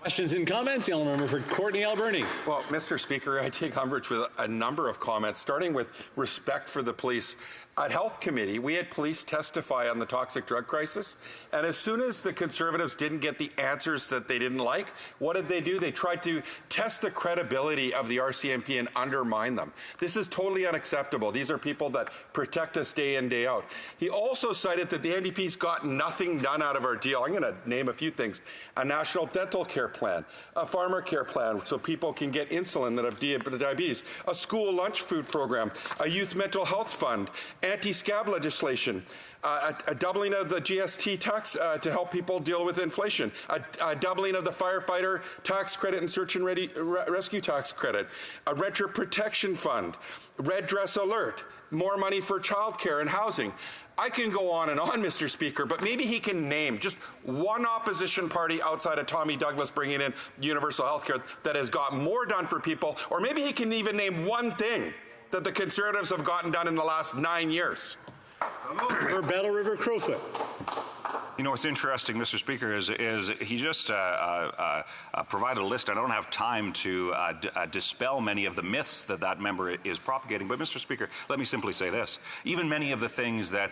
Questions and comments? The honourable member for Courtenay Alberni. Well, Mr. Speaker, I take umbrage with a number of comments, starting with respect for the police. At Health Committee, we had police testify on the toxic drug crisis, and as soon as the Conservatives didn't get the answers that they didn't like, what did they do? They tried to test the credibility of the RCMP and undermine them. This is totally unacceptable. These are people that protect us day in, day out. He also cited that the NDP's got nothing done out of our deal. I'm going to name a few things. A national dental care plan, a farmer care plan so people can get insulin that have diabetes, a school lunch food program, a youth mental health fund, anti-scab legislation, a doubling of the GST tax to help people deal with inflation, a doubling of the firefighter tax credit and search and rescue tax credit, a renter protection fund, red dress alert, more money for childcare and housing. I can go on and on, Mr. Speaker, but maybe he can name just one opposition party outside of Tommy Douglas bringing in universal health care that has got more done for people, or maybe he can even name one thing that the Conservatives have gotten done in the last 9 years. For Battle River Crowfoot. You know, what's interesting, Mr. Speaker, is he just provided a list. I don't have time to dispel many of the myths that member is propagating. But, Mr. Speaker, let me simply say this. Even many of the things that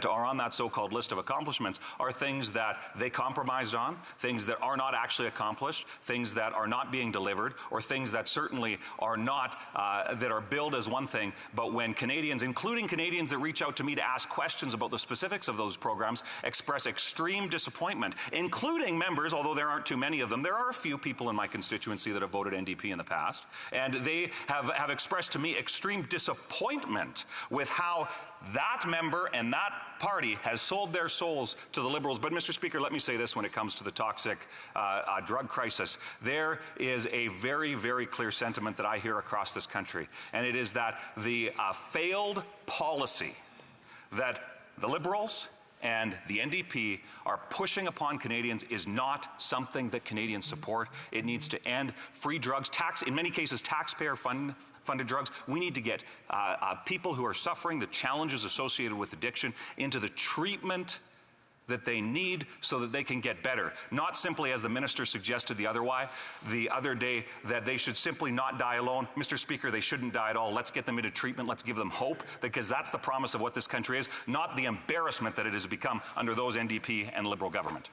are on that so-called list of accomplishments are things that they compromised on, things that are not actually accomplished, things that are not being delivered, or things that certainly are not, that are billed as one thing. But when Canadians, including Canadians that reach out to me to ask questions about the specifics of those programs, express extreme disappointment, including members, although there aren't too many of them. There are a few people in my constituency that have voted NDP in the past, and they have expressed to me extreme disappointment with how that member and that party has sold their souls to the Liberals. But, Mr. Speaker, let me say this when it comes to the toxic drug crisis. There is a very, very clear sentiment that I hear across this country, and it is that the failed policy that the Liberals and the NDP are pushing upon Canadians is not something that Canadians support. It needs to end. Free drugs, in many cases taxpayer-funded drugs. We need to get people who are suffering the challenges associated with addiction into the treatment that they need so that they can get better. Not simply, as the minister suggested the other day, that they should simply not die alone. Mr. Speaker, they shouldn't die at all. Let's get them into treatment. Let's give them hope, because that's the promise of what this country is, not the embarrassment that it has become under those NDP and Liberal government.